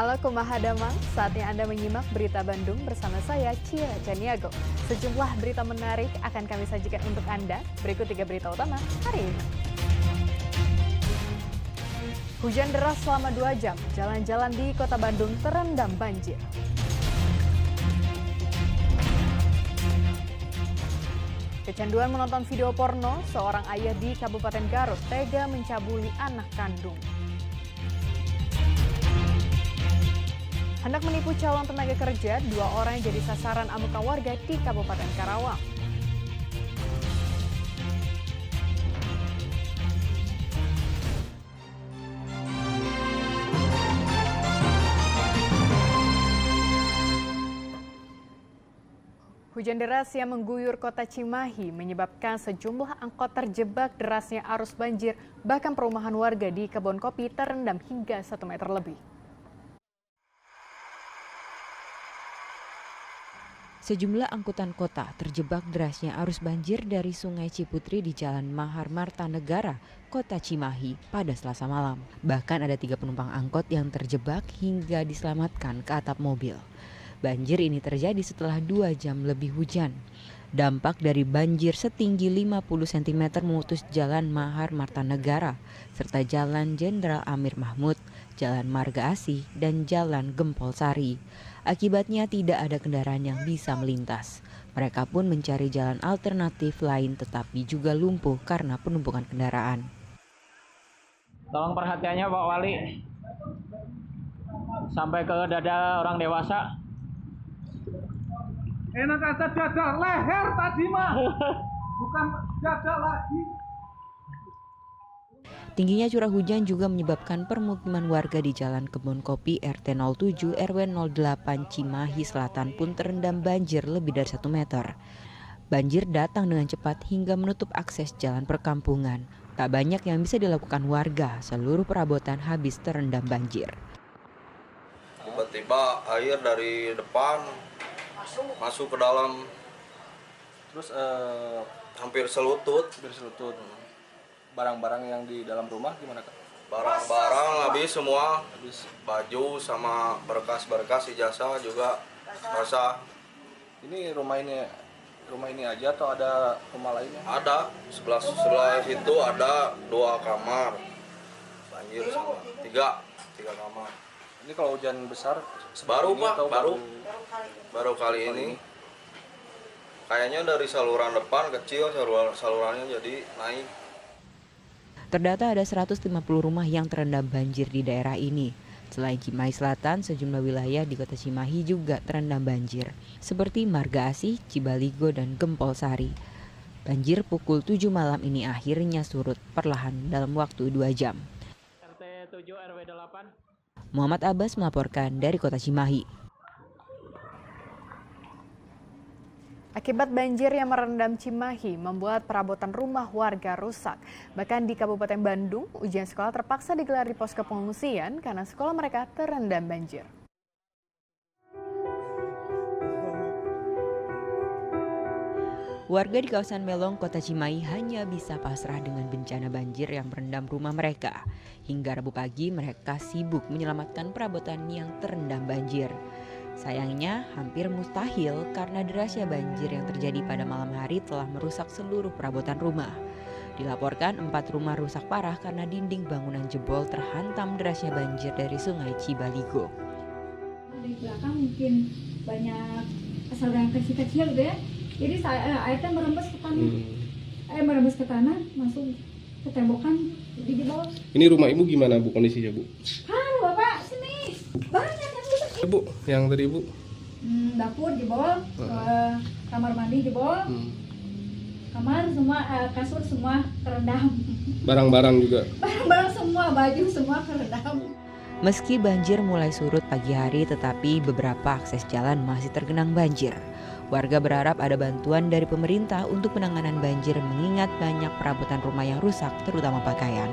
Halo Kumaha Damang, saatnya Anda menyimak berita Bandung bersama saya, Cia Caniago. Sejumlah berita menarik akan kami sajikan untuk Anda. Berikut 3 berita utama hari ini. Hujan deras selama 2 jam, jalan-jalan di kota Bandung terendam banjir. Kecanduan menonton video porno, seorang ayah di Kabupaten Garut tega mencabuli anak kandung. Hendak menipu calon tenaga kerja, 2 orang yang jadi sasaran amukan warga di Kabupaten Karawang. Hujan deras yang mengguyur kota Cimahi menyebabkan sejumlah angkot terjebak derasnya arus banjir, bahkan perumahan warga di Kebon Kopi terendam hingga 1 meter lebih. Sejumlah angkutan kota terjebak derasnya arus banjir dari Sungai Ciputri di Jalan Mahar Martanegara, Kota Cimahi pada Selasa malam. Bahkan ada 3 penumpang angkot yang terjebak hingga diselamatkan ke atap mobil. Banjir ini terjadi setelah 2 jam lebih hujan. Dampak dari banjir setinggi 50 cm memutus Jalan Mahar Martanegara, serta Jalan Jenderal Amir Mahmud, Jalan Marga Asih, dan Jalan Gempol Sari. Akibatnya tidak ada kendaraan yang bisa melintas. Mereka pun mencari jalan alternatif lain tetapi juga lumpuh karena penumpukan kendaraan. Tolong perhatiannya Pak Wali. Sampai ke dada orang dewasa. Enak aja dada leher tadi mah. Bukan dada lagi. Tingginya curah hujan juga menyebabkan permukiman warga di Jalan Kebon Kopi RT 07 RW 08 Cimahi Selatan pun terendam banjir lebih dari 1 meter. Banjir datang dengan cepat hingga menutup akses jalan perkampungan. Tak banyak yang bisa dilakukan warga, seluruh perabotan habis terendam banjir. Tiba-tiba air dari depan masuk ke dalam, Terus hampir selutut. barang-barang yang di dalam rumah gimana Kak? Barang-barang habis semua, baju sama berkas-berkas ijazah juga basah. Ini rumah ini aja atau ada rumah lainnya? Ada sebelah situ ada 2 kamar banjir sama 3 kamar. Ini kalau hujan besar Baru ini Pak, atau baru kali ini. Kayaknya dari saluran depan kecil, salurannya jadi naik. Terdata ada 150 rumah yang terendam banjir di daerah ini. Selain Cimahi Selatan, sejumlah wilayah di kota Cimahi juga terendam banjir, seperti Marga Asih, Cibaligo, dan Gempol Sari. Banjir pukul 7 malam ini akhirnya surut perlahan dalam waktu 2 jam. RT 7 RW 8. Muhammad Abbas melaporkan dari kota Cimahi. Akibat banjir yang merendam Cimahi membuat perabotan rumah warga rusak. Bahkan di Kabupaten Bandung, ujian sekolah terpaksa digelar di posko pengungsian karena sekolah mereka terendam banjir. Warga di kawasan Melong, Kota Cimahi hanya bisa pasrah dengan bencana banjir yang merendam rumah mereka. Hingga Rabu pagi mereka sibuk menyelamatkan perabotan yang terendam banjir. Sayangnya hampir mustahil karena derasnya banjir yang terjadi pada malam hari telah merusak seluruh perabotan rumah. Dilaporkan 4 rumah rusak parah karena dinding bangunan jebol terhantam derasnya banjir dari Sungai Cibaligo. Di belakang mungkin banyak saluran kecil-kecil gitu ya. Jadi airnya merembes ke tanah, masuk ke tembokan di bawah. Ini rumah ibu gimana Bu kondisinya Bu? Halo Bapak, sini. Banyak yang rusak. Bu, yang tadi Bu? Dapur jebol, kamar mandi jebol, kamar semua, kasur semua terendam. Barang-barang juga? Barang-barang semua, baju semua terendam. Meski banjir mulai surut pagi hari, tetapi beberapa akses jalan masih tergenang banjir. Warga berharap ada bantuan dari pemerintah untuk penanganan banjir mengingat banyak perabotan rumah yang rusak, terutama pakaian.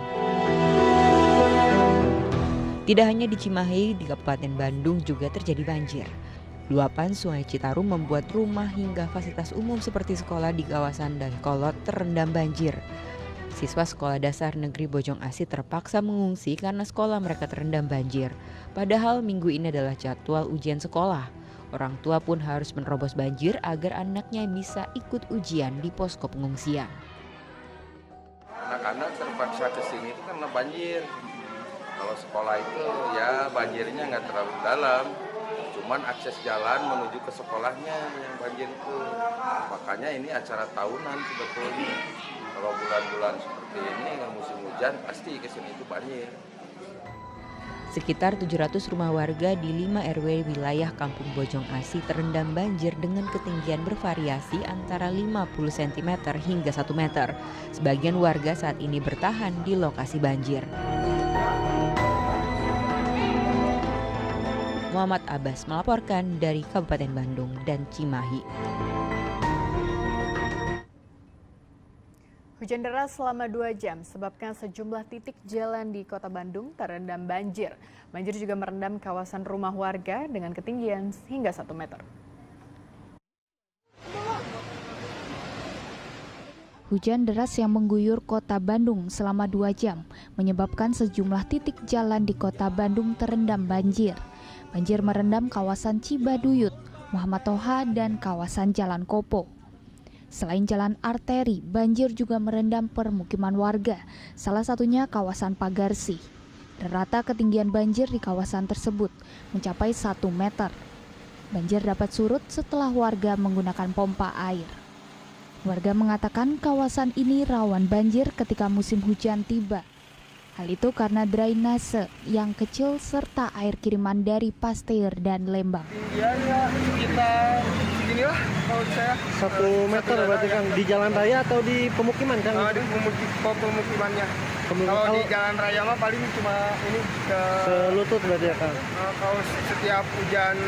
Tidak hanya di Cimahi, di Kabupaten Bandung juga terjadi banjir. Luapan Sungai Citarum membuat rumah hingga fasilitas umum seperti sekolah di kawasan Dayakolot terendam banjir. Siswa Sekolah Dasar Negeri Bojong Asih terpaksa mengungsi karena sekolah mereka terendam banjir. Padahal minggu ini adalah jadwal ujian sekolah. Orang tua pun harus menerobos banjir agar anaknya bisa ikut ujian di posko pengungsian. Anak-anak terpaksa ke sini itu karena banjir. Kalau sekolah itu ya banjirnya nggak terlalu dalam. Cuman akses jalan menuju ke sekolahnya yang banjir itu. Makanya ini acara tahunan sebetulnya. Kalau bulan-bulan seperti ini yang musim hujan pasti ke sini itu banjir. Sekitar 700 rumah warga di 5 RW wilayah Kampung Bojong Asih terendam banjir dengan ketinggian bervariasi antara 50 cm hingga 1 meter. Sebagian warga saat ini bertahan di lokasi banjir. Muhammad Abbas melaporkan dari Kabupaten Bandung dan Cimahi. Hujan deras selama 2 jam sebabkan sejumlah titik jalan di Kota Bandung terendam banjir. Banjir juga merendam kawasan rumah warga dengan ketinggian hingga 1 meter. Hujan deras yang mengguyur Kota Bandung selama 2 jam menyebabkan sejumlah titik jalan di Kota Bandung terendam banjir. Banjir merendam kawasan Cibaduyut, Muhammad Toha, dan kawasan Jalan Kopo. Selain jalan arteri, banjir juga merendam permukiman warga, salah satunya kawasan Pagarsi. Rata ketinggian banjir di kawasan tersebut mencapai 1 meter. Banjir dapat surut setelah warga menggunakan pompa air. Warga mengatakan kawasan ini rawan banjir ketika musim hujan tiba. Hal itu karena drainase yang kecil serta air kiriman dari Pasteur dan Lembang. Tinggiannya sekitar inilah kalau saya 1 meter berarti kan di jalan raya atau di pemukiman kan? di pemukimannya. Kalau di jalan raya mah paling cuma ini ke selutut berarti ya kan? Kalau setiap hujan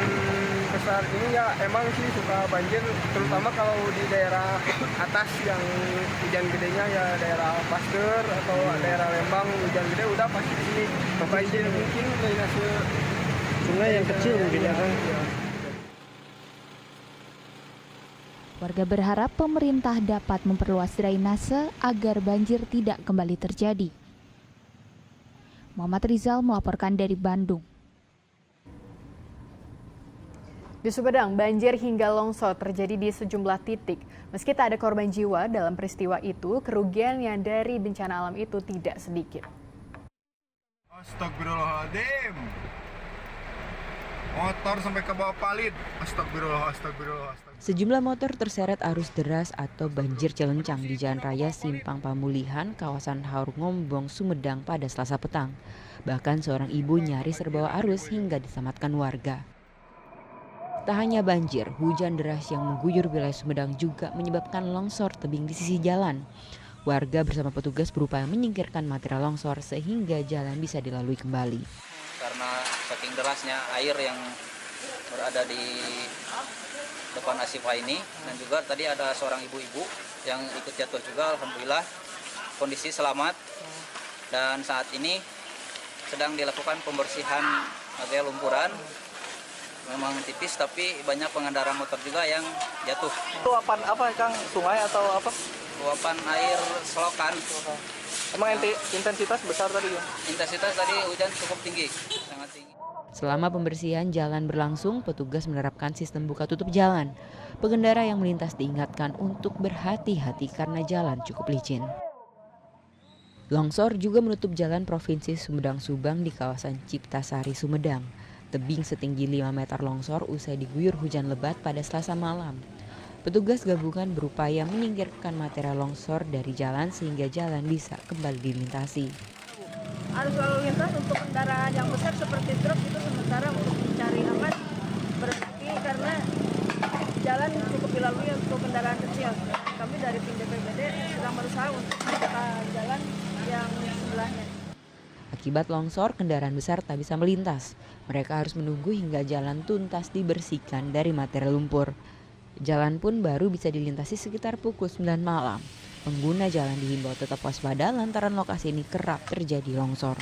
besar ini ya emang sih suka banjir, terutama kalau di daerah atas yang hujan gedenya ya daerah Pasteur atau daerah Lembang hujan gede udah pasti di sini banjir mungkin drainase sungai yang kecil mungkin ya kan? Warga berharap pemerintah dapat memperluas drainase agar banjir tidak kembali terjadi. Muhammad Rizal melaporkan dari Bandung. Di Sumedang, banjir hingga longsor terjadi di sejumlah titik. Meski tak ada korban jiwa dalam peristiwa itu, kerugian yang dari bencana alam itu tidak sedikit. Astagfirullahaladzim. Motor sampai ke bawah palit. Astagfirullah. Sejumlah motor terseret arus deras atau banjir celencang di Jalan Raya Simpang Pamulihan, kawasan Haurgombong, Sumedang pada Selasa petang. Bahkan seorang ibu nyaris terbawa arus hingga diselamatkan warga. Tak hanya banjir, hujan deras yang mengguyur wilayah Sumedang juga menyebabkan longsor tebing di sisi jalan. Warga bersama petugas berupaya menyingkirkan material longsor sehingga jalan bisa dilalui kembali. Karena saking derasnya air yang berada di depan Asifa ini, dan juga tadi ada seorang ibu-ibu yang ikut jatuh juga, alhamdulillah kondisi selamat, dan saat ini sedang dilakukan pembersihan material lumpuran. Memang tipis tapi banyak pengendara motor juga yang jatuh. Luapan apa Kang? Sungai atau apa? Luapan air selokan. Emang intensitas besar tadi ya? Intensitas tadi hujan cukup tinggi, sangat tinggi. Selama pembersihan jalan berlangsung, petugas menerapkan sistem buka tutup jalan. Pengendara yang melintas diingatkan untuk berhati-hati karena jalan cukup licin. Longsor juga menutup jalan Provinsi Sumedang-Subang di kawasan Ciptasari, Sumedang. Tebing setinggi 5 meter longsor usai diguyur hujan lebat pada Selasa malam. Petugas gabungan berupaya menyingkirkan material longsor dari jalan sehingga jalan bisa kembali dilintasi. Arus lalu lintas untuk kendaraan yang besar seperti truk itu sementara untuk mencari aman berhenti karena jalan cukup dilalui untuk kendaraan kecil. Kami dari tim BPBD sedang berusaha untuk membuka jalan yang sebelahnya. Akibat longsor, kendaraan besar tak bisa melintas. Mereka harus menunggu hingga jalan tuntas dibersihkan dari material lumpur. Jalan pun baru bisa dilintasi sekitar pukul 9 malam. Pengguna jalan dihimbau tetap waspada lantaran lokasi ini kerap terjadi longsor.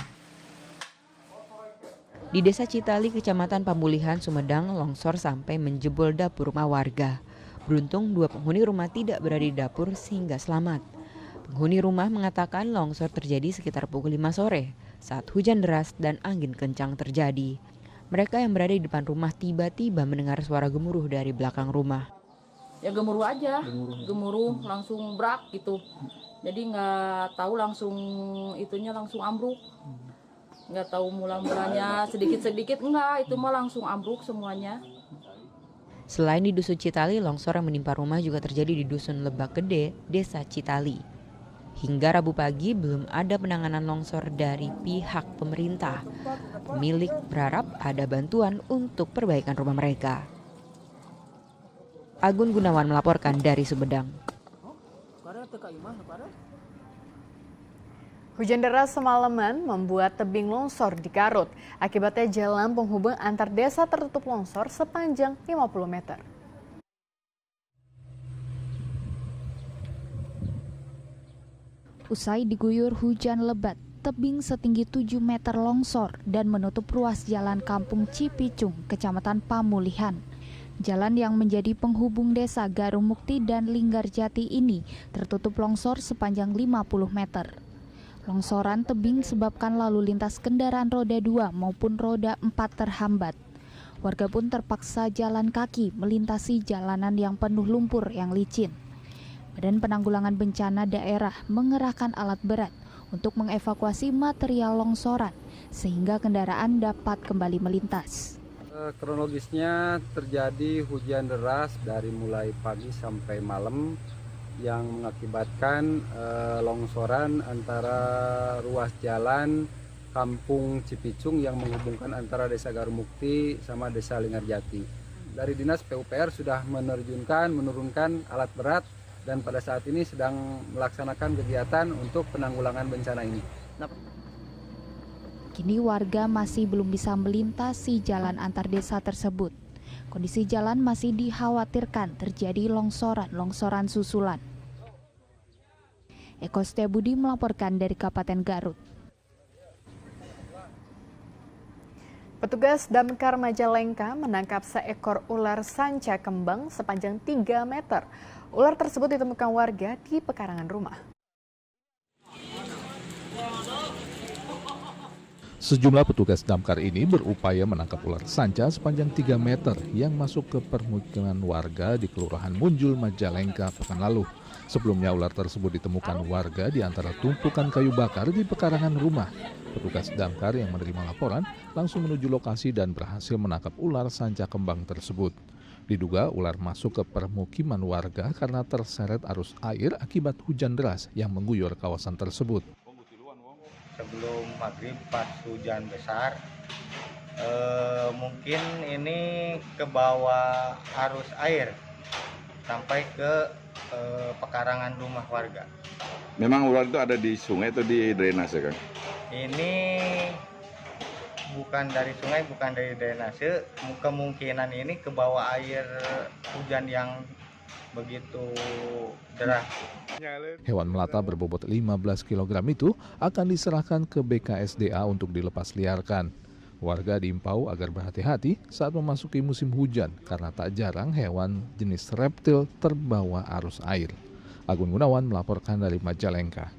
Di Desa Citali, Kecamatan Pamulihan, Sumedang, longsor sampai menjebol dapur rumah warga. Beruntung 2 penghuni rumah tidak berada di dapur sehingga selamat. Penghuni rumah mengatakan longsor terjadi sekitar pukul 5 sore saat hujan deras dan angin kencang terjadi. Mereka yang berada di depan rumah tiba-tiba mendengar suara gemuruh dari belakang rumah. Ya gemuruh aja, gemuruh langsung brak gitu. Jadi nggak tahu langsung itunya langsung ambruk. Nggak tahu mula-mulanya sedikit-sedikit enggak, itu mah langsung ambruk semuanya. Selain di Dusun Citali, longsor yang menimpa rumah juga terjadi di Dusun Lebak Gede, Desa Citali. Hingga Rabu pagi belum ada penanganan longsor dari pihak pemerintah. Pemilik berharap ada bantuan untuk perbaikan rumah mereka. Agun Gunawan melaporkan dari Sumedang. Hujan deras semalaman membuat tebing longsor di Garut. Akibatnya jalan penghubung antar desa tertutup longsor sepanjang 50 meter. Usai diguyur hujan lebat, tebing setinggi 7 meter longsor dan menutup ruas jalan Kampung Cipicung, Kecamatan Pamulihan. Jalan yang menjadi penghubung desa Garumukti dan Linggarjati ini tertutup longsor sepanjang 50 meter. Longsoran tebing sebabkan lalu lintas kendaraan roda 2 maupun roda 4 terhambat. Warga pun terpaksa jalan kaki melintasi jalanan yang penuh lumpur yang licin. Badan Penanggulangan Bencana Daerah mengerahkan alat berat untuk mengevakuasi material longsoran sehingga kendaraan dapat kembali melintas. Kronologisnya terjadi hujan deras dari mulai pagi sampai malam yang mengakibatkan longsoran antara ruas jalan Kampung Cipicung yang menghubungkan antara Desa Garumukti sama Desa Linggarjati. Dari Dinas PUPR sudah menurunkan alat berat dan pada saat ini sedang melaksanakan kegiatan untuk penanggulangan bencana ini. Kini warga masih belum bisa melintasi jalan antar desa tersebut. Kondisi jalan masih dikhawatirkan terjadi longsoran susulan. Eko Setiabudi melaporkan dari Kabupaten Garut. Petugas Damkar Majalengka menangkap seekor ular sanca kembang sepanjang 3 meter. Ular tersebut ditemukan warga di pekarangan rumah. Sejumlah petugas damkar ini berupaya menangkap ular sanca sepanjang 3 meter yang masuk ke permukiman warga di Kelurahan Munjul, Majalengka pekan lalu. Sebelumnya ular tersebut ditemukan warga di antara tumpukan kayu bakar di pekarangan rumah. Petugas damkar yang menerima laporan langsung menuju lokasi dan berhasil menangkap ular sanca kembang tersebut. Diduga ular masuk ke permukiman warga karena terseret arus air akibat hujan deras yang mengguyur kawasan tersebut. Sebelum maghrib pas hujan besar, mungkin ini ke bawah arus air sampai ke pekarangan rumah warga. Memang ular itu ada di sungai atau di drainase, Kang? Ini bukan dari sungai, bukan dari drainase. Kemungkinan ini ke bawah air hujan yang begitu deras. Hewan melata berbobot 15 kg itu akan diserahkan ke BKSDA untuk dilepas liarkan. Warga diimbau agar berhati-hati saat memasuki musim hujan karena tak jarang hewan jenis reptil terbawa arus air. Agun Gunawan melaporkan dari Majalengka.